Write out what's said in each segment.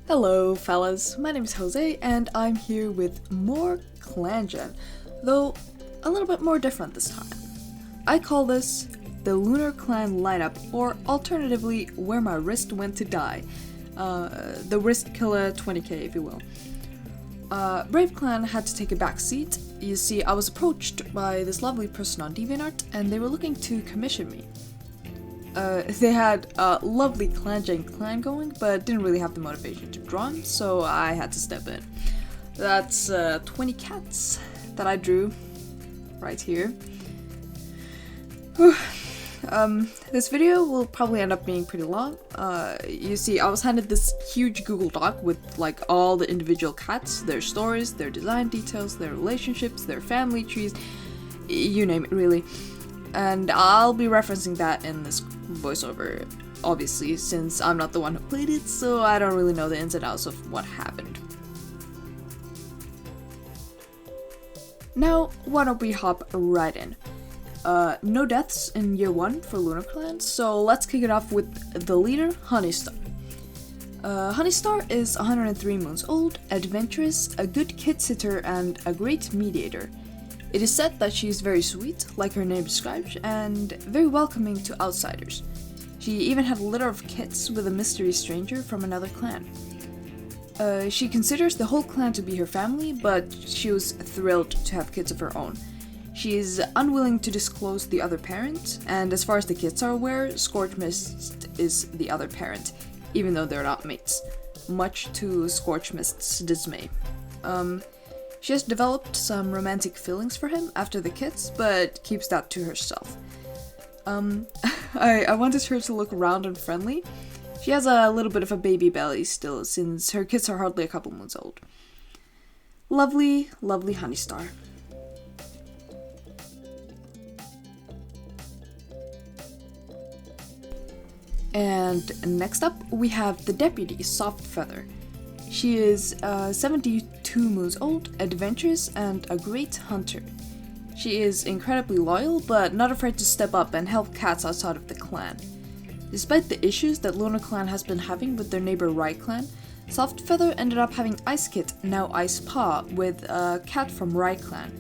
Hello fellas, my name is Jose and I'm here with more clangen, though a little bit more different this time. I call this the Lunarclan lineup, or alternatively, where my wrist went to die. The wrist killer 20k if you will. Braveclan had to take a back seat. You see, I was approached by this lovely person on DeviantArt and they were looking to commission me. They had a lovely clangen clan going, but didn't really have the motivation to draw him, so I had to step in. That's 20 cats that I drew right here. This video will probably end up being pretty long. You see, I was handed this huge Google Doc with like all the individual cats, their stories, their design details, their relationships, their family trees, you name it really. And I'll be referencing that in this voiceover, obviously, since I'm not the one who played it, so I don't really know the ins and outs of what happened. Now, why don't we hop right in? No deaths in year 1 for Lunarclan, so let's kick it off with the leader, honeystar. Honeystar is 103 moons old, adventurous, a good kid-sitter, and a great mediator. It is said that she is very sweet, like her name describes, and very welcoming to outsiders. She even had a litter of kits with a mystery stranger from another clan. She considers the whole clan to be her family, but she was thrilled to have kids of her own. She is unwilling to disclose the other parent, and as far as the kids are aware, Scorch Mist is the other parent, even though they're not mates, much to Scorch Mist's dismay. She has developed some romantic feelings for him after the kids, but keeps that to herself. I wanted her to look round and friendly. She has a little bit of a baby belly still, since her kids are hardly a couple months old. Lovely, lovely honeystar. And next up, we have the deputy, Softfeather. She is 72 moons old, adventurous, and a great hunter. She is incredibly loyal, but not afraid to step up and help cats outside of the clan. Despite the issues that Lunarclan has been having with their neighbor Ryclan, Softfeather ended up having Icekit, now Icepaw, with a cat from Ryclan.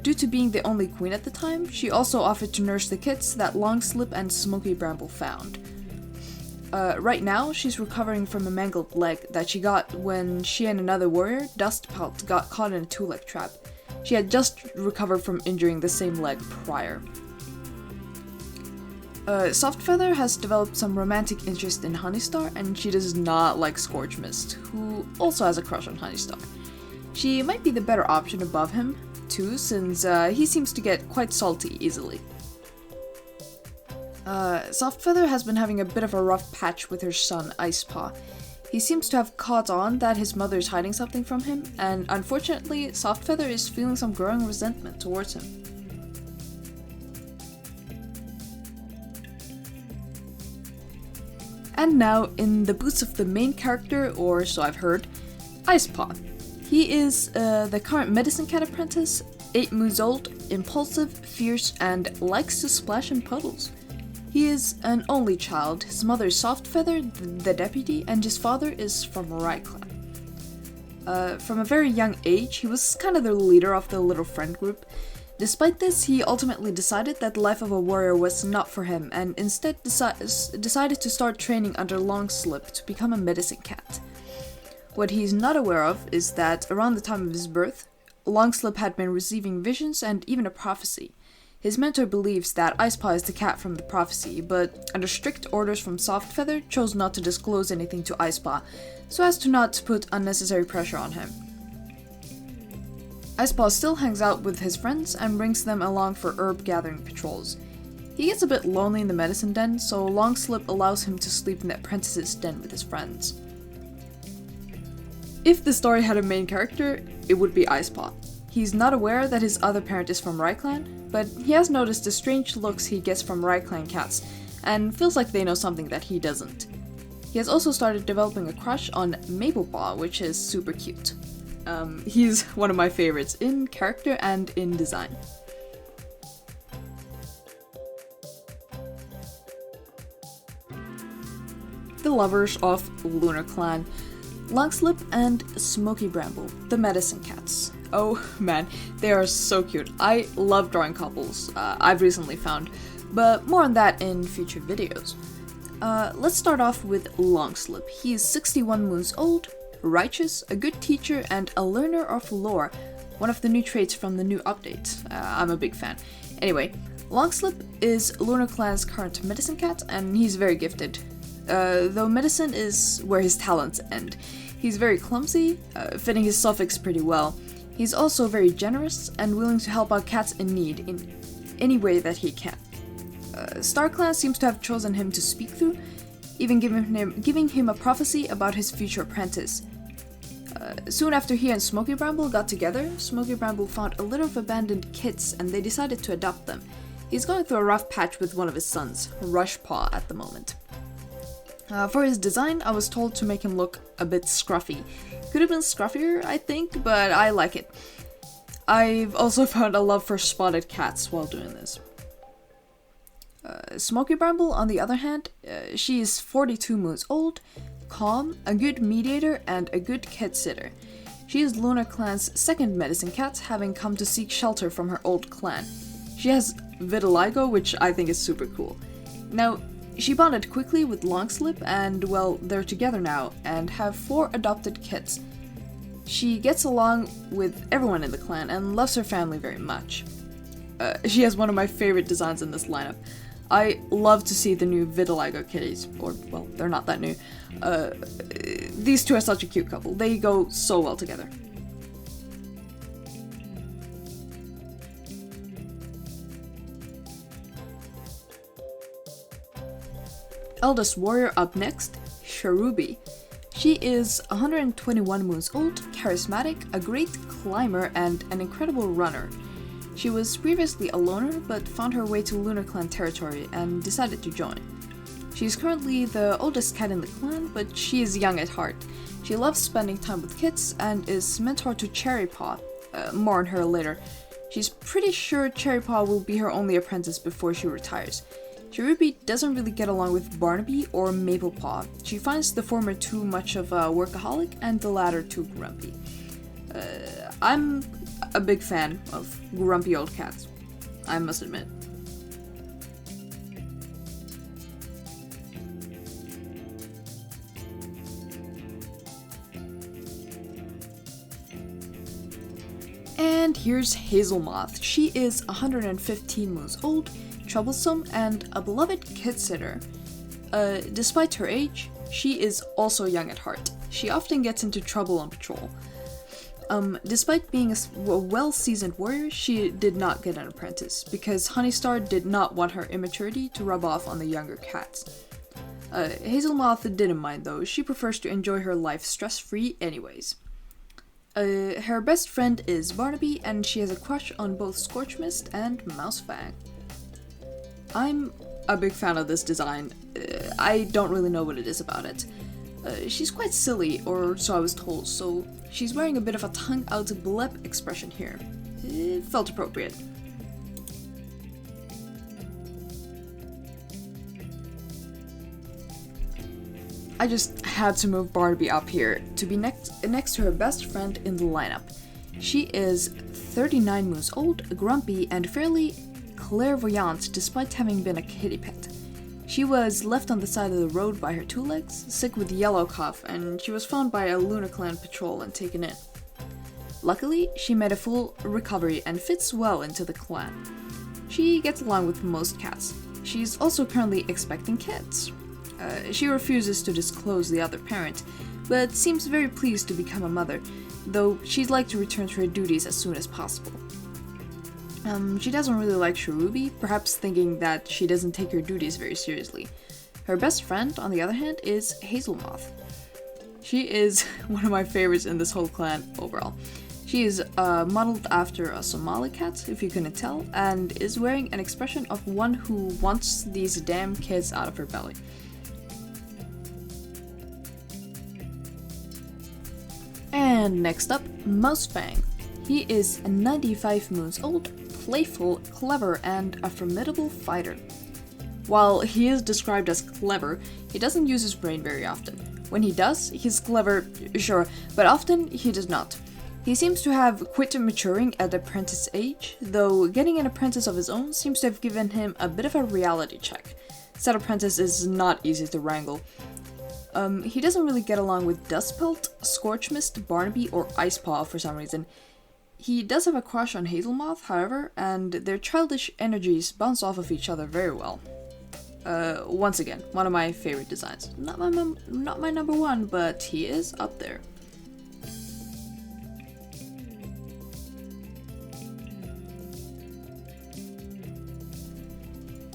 Due to being the only queen at the time, she also offered to nurse the kits that Longslip and Smoky Bramble found. Right now, she's recovering from a mangled leg that she got when she and another warrior, Dustpelt, got caught in a two-leg trap. She had just recovered from injuring the same leg prior. Softfeather has developed some romantic interest in Honeystar, and she does not like Scorch Mist, who also has a crush on Honeystar. She might be the better option above him, too, since he seems to get quite salty easily. Softfeather has been having a bit of a rough patch with her son, Icepaw. He seems to have caught on that his mother is hiding something from him, and unfortunately, Softfeather is feeling some growing resentment towards him. And now, in the boots of the main character, or so I've heard, Icepaw. He is the current medicine cat apprentice, 8 moons old, impulsive, fierce, and likes to splash in puddles. He is an only child. His mother is Softfeather, the deputy, and his father is from Ryclan. From a very young age, he was kind of the leader of the little friend group. Despite this, he ultimately decided that the life of a warrior was not for him, and instead decided to start training under Longslip to become a medicine cat. What he's not aware of is that around the time of his birth, Longslip had been receiving visions and even a prophecy. His mentor believes that Icepaw is the cat from the prophecy, but under strict orders from Softfeather, chose not to disclose anything to Icepaw, so as to not put unnecessary pressure on him. Icepaw still hangs out with his friends and brings them along for herb gathering patrols. He gets a bit lonely in the medicine den, so Longslip allows him to sleep in the apprentice's den with his friends. If the story had a main character, it would be Icepaw. He's not aware that his other parent is from Ryclan, but he has noticed the strange looks he gets from Ryclan cats, and feels like they know something that he doesn't. He has also started developing a crush on Maplepaw, which is super cute. He's one of my favorites in character and in design. The lovers of Lunarclan, Longslip and Smoky Bramble, the medicine cats. Oh man, they are so cute. I love drawing couples, I've recently found, but more on that in future videos. Let's start off with Longslip. He is 61 moons old, righteous, a good teacher, and a learner of lore, one of the new traits from the new update. I'm a big fan. Anyway, Longslip is Lunarclan's current medicine cat, and he's very gifted. Though medicine is where his talents end. He's very clumsy, fitting his suffix pretty well. He's also very generous and willing to help out cats in need in any way that he can. StarClan seems to have chosen him to speak through, even giving him a prophecy about his future apprentice. Soon after he and Smoky Bramble got together, Smoky Bramble found a litter of abandoned kits and they decided to adopt them. He's going through a rough patch with one of his sons, Rushpaw, at the moment. For his design, I was told to make him look a bit scruffy. Could have been scruffier, I think, but I like it. I've also found a love for spotted cats while doing this. Smoky Bramble, on the other hand, she is 42 moons old, calm, a good mediator, and a good kid sitter. She is Lunarclan's second medicine cat, having come to seek shelter from her old clan. She has vitiligo, which I think is super cool. Now, she bonded quickly with Longslip, and well, they're together now, and have 4 adopted kids. She gets along with everyone in the clan, and loves her family very much. She has one of my favorite designs in this lineup. I love to see the new vitiligo kitties, or, well, they're not that new. These two are such a cute couple, they go so well together. Eldest warrior up next, Shirubi. She is 121 moons old, charismatic, a great climber, and an incredible runner. She was previously a loner, but found her way to Lunarclan territory and decided to join. She is currently the oldest cat in the clan, but she is young at heart. She loves spending time with kids and is mentor to Cherrypaw. More on her later. She's pretty sure Cherrypaw will be her only apprentice before she retires. Shirubi doesn't really get along with Barnaby or Maplepaw. She finds the former too much of a workaholic and the latter too grumpy. I'm a big fan of grumpy old cats, I must admit. And here's Hazelmoth. She is 115 moons old, troublesome, and a beloved kid sitter. Despite her age, she is also young at heart. She often gets into trouble on patrol. Despite being a well-seasoned warrior, she did not get an apprentice, because Honeystar did not want her immaturity to rub off on the younger cats. Hazelmoth didn't mind though, she prefers to enjoy her life stress-free anyways. Her best friend is Barnaby, and she has a crush on both Scorch Mist and Mousefang. I'm a big fan of this design. I don't really know what it is about it. She's quite silly, or so I was told, so she's wearing a bit of a tongue-out blep expression here. It felt appropriate. I just had to move Barnaby up here to be next to her best friend in the lineup. She is 39 moons old, grumpy, and fairly clairvoyant despite having been a kitty pet. She was left on the side of the road by her 2 legs, sick with yellow cough, and she was found by a Lunarclan patrol and taken in. Luckily, she made a full recovery and fits well into the clan. She gets along with most cats. She's also currently expecting kids. She refuses to disclose the other parent, but seems very pleased to become a mother, though she'd like to return to her duties as soon as possible. She doesn't really like Shirubi, perhaps thinking that she doesn't take her duties very seriously. Her best friend, on the other hand, is Hazelmoth. She is one of my favorites in this whole clan overall. She is modeled after a Somali cat, if you couldn't tell, and is wearing an expression of one who wants these damn kids out of her belly. And next up, Mousefang. He is 95 moons old, playful, clever, and a formidable fighter. While he is described as clever, he doesn't use his brain very often. When he does, he's clever, sure, but often he does not. He seems to have quit maturing at apprentice age, though getting an apprentice of his own seems to have given him a bit of a reality check. Said apprentice is not easy to wrangle. He doesn't really get along with Dustpelt, Scorch Mist, Barnaby, or Icepaw for some reason. He does have a crush on Hazelmoth, however, and their childish energies bounce off of each other very well. Once again, one of my favorite designs. Not my number one, but he is up there.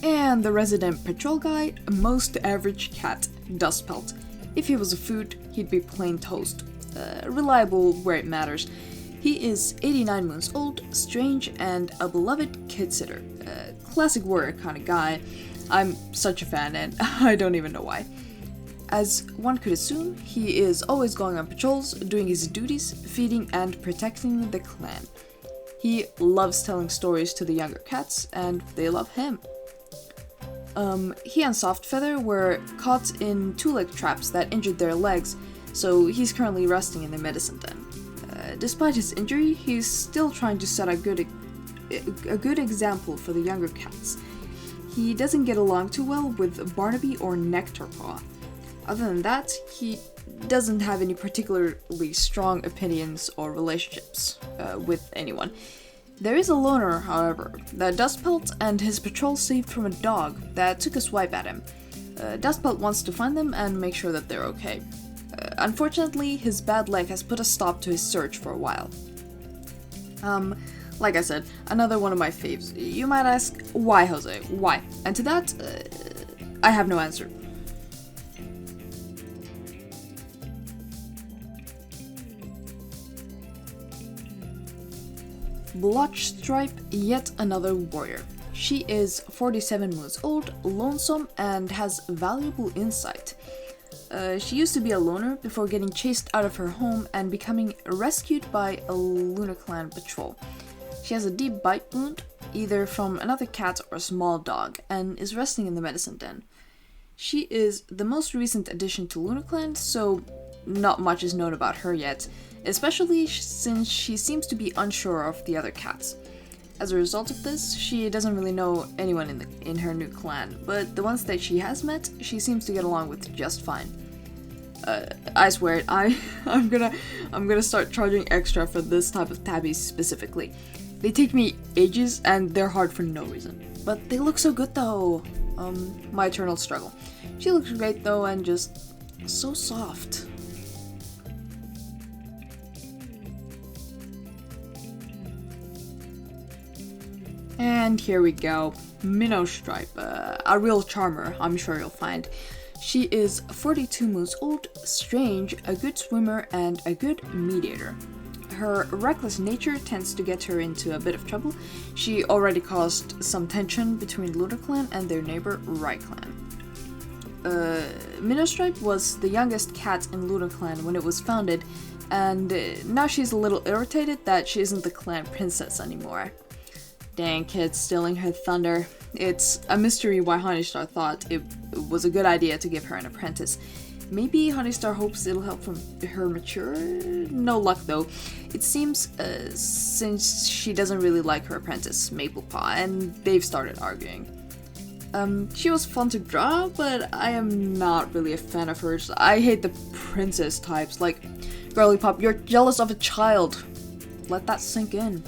And the resident patrol guy, most average cat, Dustpelt. If he was a food, he'd be plain toast. Reliable where it matters. He is 89 moons old, strange, and a beloved kid sitter. Classic warrior kind of guy. I'm such a fan, and I don't even know why. As one could assume, he is always going on patrols, doing his duties, feeding and protecting the clan. He loves telling stories to the younger cats, and they love him. He and Softfeather were caught in two-leg traps that injured their legs, so he's currently resting in the medicine den. Despite his injury, he's still trying to set a good example for the younger cats. He doesn't get along too well with Barnaby or Nectarpaw. Other than that, he doesn't have any particularly strong opinions or relationships with anyone. There is a loner, however, that Dustpelt and his patrol saved from a dog that took a swipe at him. Dustpelt wants to find them and make sure that they're okay. Unfortunately, his bad leg has put a stop to his search for a while. Like I said, another one of my faves. You might ask, why, Jose? Why? And to that, I have no answer. Lunarclan Stripe, yet another warrior. She is 47 moons old, lonesome, and has valuable insight. She used to be a loner before getting chased out of her home and becoming rescued by a Lunarclan patrol. She has a deep bite wound, either from another cat or a small dog, and is resting in the medicine den. She is the most recent addition to Lunarclan, so not much is known about her yet, especially since she seems to be unsure of the other cats. As a result of this, she doesn't really know anyone in her new clan, but the ones that she has met, she seems to get along with just fine. I swear it, I'm gonna start charging extra for this type of tabbies specifically. They take me ages and they're hard for no reason. But they look so good though. My eternal struggle. She looks great though and just so soft. And here we go, Minnow Stripe, a real charmer, I'm sure you'll find. She is 42 moons old, strange, a good swimmer, and a good mediator. Her reckless nature tends to get her into a bit of trouble. She already caused some tension between Lunarclan and their neighbor Braveclan. Minnow Stripe was the youngest cat in Lunarclan when it was founded, and now she's a little irritated that she isn't the clan princess anymore. Dang, kid, stealing her thunder. It's a mystery why Honeystar thought it was a good idea to give her an apprentice. Maybe Honeystar hopes it'll help her mature? No luck though. It seems since she doesn't really like her apprentice, Maplepaw, and they've started arguing. She was fun to draw, but I am not really a fan of hers. I hate the princess types, like, girly pop, you're jealous of a child. Let that sink in.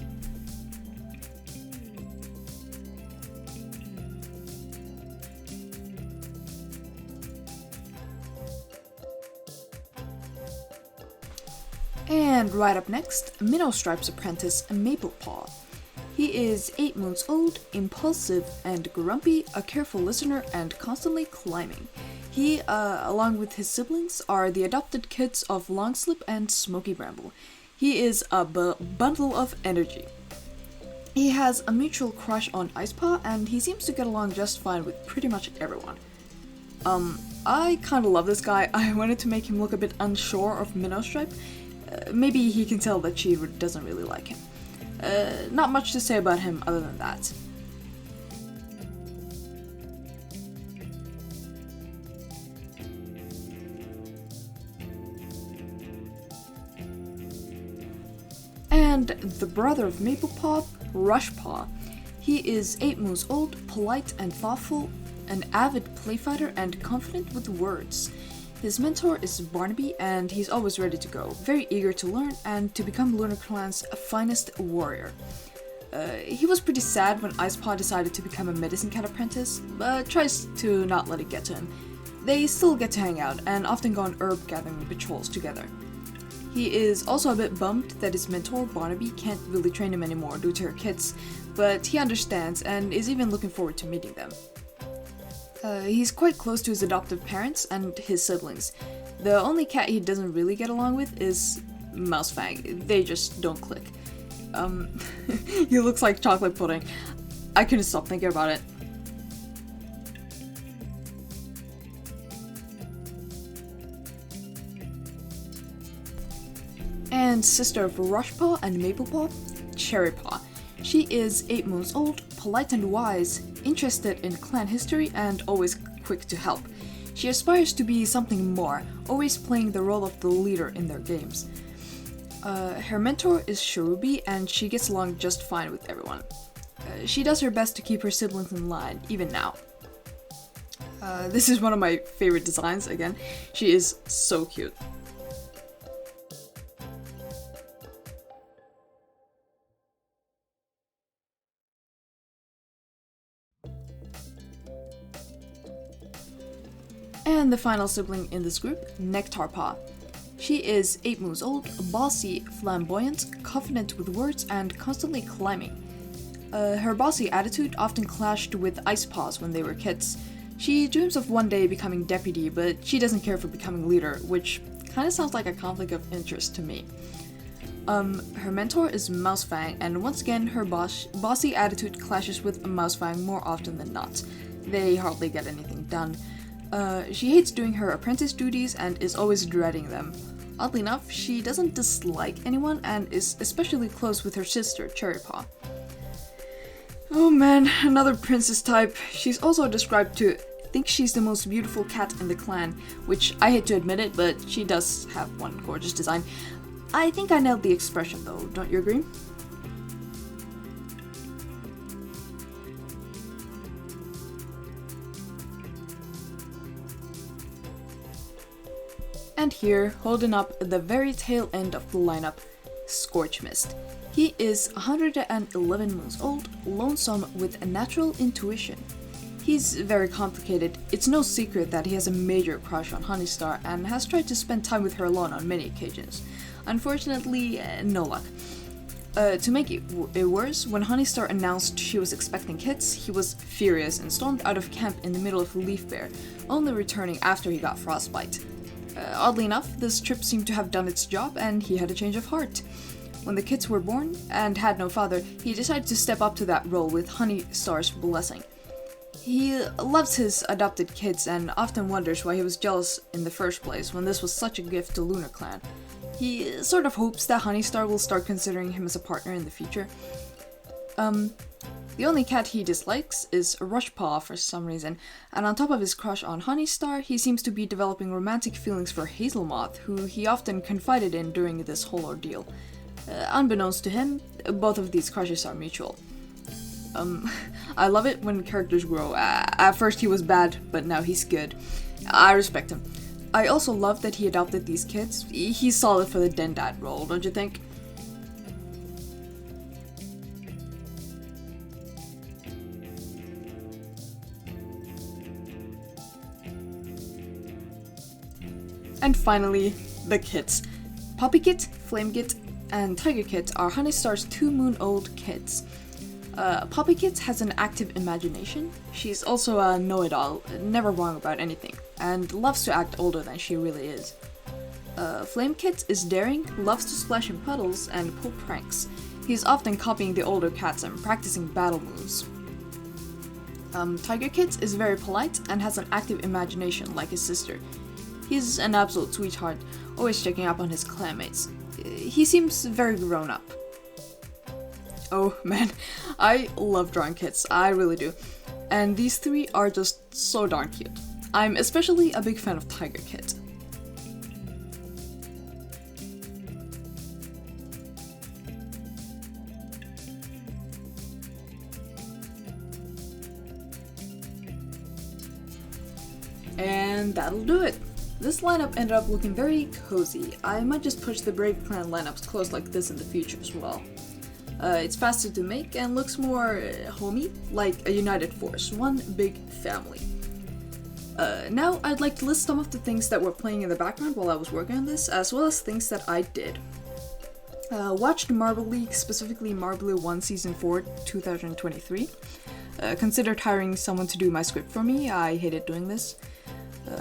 And right up next, Minnow Stripe's apprentice, Maplepaw. He is 8 moons old, impulsive and grumpy, a careful listener, and constantly climbing. He, along with his siblings, are the adopted kids of Longslip and Smoky Bramble. He is a bundle of energy. He has a mutual crush on Icepaw, and he seems to get along just fine with pretty much everyone. I kinda love this guy. I wanted to make him look a bit unsure of Minnow Stripe. Maybe he can tell that she doesn't really like him. Not much to say about him other than that. And the brother of Maplepaw, Rushpaw. He is 8 moons old, polite and thoughtful, an avid playfighter and confident with words. His mentor is Barnaby, and he's always ready to go, very eager to learn and to become Lunarclan's finest warrior. He was pretty sad when Icepot decided to become a medicine cat apprentice, but tries to not let it get to him. They still get to hang out, and often go on herb gathering patrols together. He is also a bit bummed that his mentor, Barnaby, can't really train him anymore due to her kids, but he understands and is even looking forward to meeting them. He's quite close to his adoptive parents and his siblings. The only cat he doesn't really get along with is Mustang. They just don't click. He looks like chocolate pudding. I couldn't stop thinking about it. And sister of Rushpaw and Maplepaw, Cherrypaw. She is 8 moons old, polite and wise, interested in clan history, and always quick to help. She aspires to be something more, always playing the role of the leader in their games. Her mentor is Shirubi, and she gets along just fine with everyone. She does her best to keep her siblings in line, even now. This is one of my favorite designs, again. She is so cute. And the final sibling in this group, Nectarpaw. She is 8 moons old, bossy, flamboyant, confident with words, and constantly climbing. Her bossy attitude often clashed with Icepaw's when they were kids. She dreams of one day becoming deputy, but she doesn't care for becoming leader, which kinda sounds like a conflict of interest to me. Her mentor is Mousefang, and once again her bossy attitude clashes with Mousefang more often than not. They hardly get anything done. She hates doing her apprentice duties and is always dreading them. Oddly enough, she doesn't dislike anyone and is especially close with her sister, Cherrypaw. Oh man, another princess type. She's also described to think she's the most beautiful cat in the clan, which I hate to admit it, but she does have one gorgeous design. I think I nailed the expression though, don't you agree? And here, holding up the very tail end of the lineup, Scorch Mist. He is 111 moons old, lonesome with a natural intuition. He's very complicated. It's no secret that he has a major crush on Honeystar and has tried to spend time with her alone on many occasions. Unfortunately, no luck. To make it worse, when Honeystar announced she was expecting kids, he was furious and stormed out of camp in the middle of Leaf Bear, only returning after he got frostbite. Oddly enough, this trip seemed to have done its job and he had a change of heart. When the kids were born and had no father, he decided to step up to that role with Honeystar's blessing. He loves his adopted kids and often wonders why he was jealous in the first place when this was such a gift to Lunarclan. He sort of hopes that Honeystar will start considering him as a partner in the future. The only cat he dislikes is Rushpaw for some reason, and on top of his crush on Honeystar, he seems to be developing romantic feelings for Hazelmoth, who he often confided in during this whole ordeal. Unbeknownst to him, both of these crushes are mutual. I love it when characters grow. At first he was bad, but now he's good. I respect him. I also love that he adopted these kids. He's solid for the den dad role, don't you think? And finally, the kits. Poppy Kit, Flame Kit, and Tiger Kit are Honeystar's 2-moon-old kids. Poppy Kit has an active imagination. She's also a know-it-all, never wrong about anything, and loves to act older than she really is. Flame Kit is daring, loves to splash in puddles, and pull pranks. He's often copying the older cats and practicing battle moves. Tiger Kit is very polite and has an active imagination like his sister. He's an absolute sweetheart, always checking up on his clanmates. He seems very grown up. Oh man, I love drawing kits, I really do. And these three are just so darn cute. I'm especially a big fan of Tiger Kit. And that'll do it. This lineup ended up looking very cozy. I might just push the Braveclan lineups close like this in the future as well. It's faster to make and looks more homey, like a united force, one big family. Now I'd like to list some of the things that were playing in the background while I was working on this, as well as things that I did. Watched Marble League, specifically Marble 1 Season 4, 2023. Considered hiring someone to do my script for me, I hated doing this.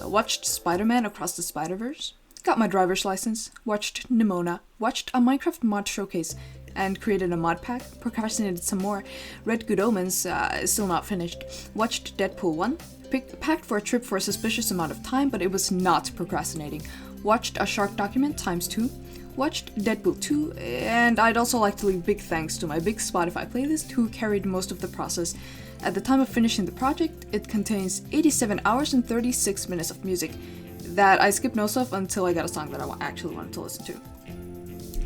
Watched Spider-Man Across the Spider-Verse. Got my driver's license. Watched Nimona. Watched a Minecraft mod showcase and created a mod pack. Procrastinated some more. Read Good Omens, still not finished. Watched Deadpool 1. Packed for a trip for a suspicious amount of time, but it was not procrastinating. Watched A Shark Document ×2. Watched Deadpool 2, and I'd also like to leave big thanks to my big Spotify playlist who carried most of the process. At the time of finishing the project, it contains 87 hours and 36 minutes of music that I skipped most of until I got a song that I actually wanted to listen to.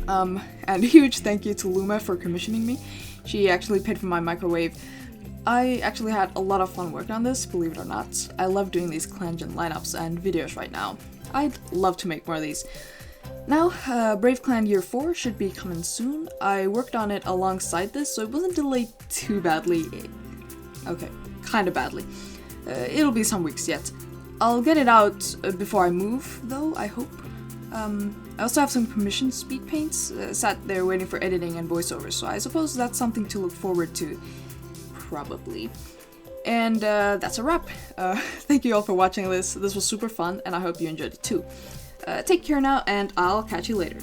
And a huge thank you to Luma for commissioning me. She actually paid for my microwave. I actually had a lot of fun working on this, believe it or not. I love doing these clangen lineups and videos right now. I'd love to make more of these. Now, Braveclan Year 4 should be coming soon. I worked on it alongside this, so it wasn't delayed too badly. Okay, kinda badly. It'll be some weeks yet. I'll get it out before I move, though, I hope. I also have some commissioned speed paints sat there waiting for editing and voiceovers, so I suppose that's something to look forward to. Probably. And that's a wrap. Thank you all for watching this. This was super fun, and I hope you enjoyed it too. Take care now, and I'll catch you later.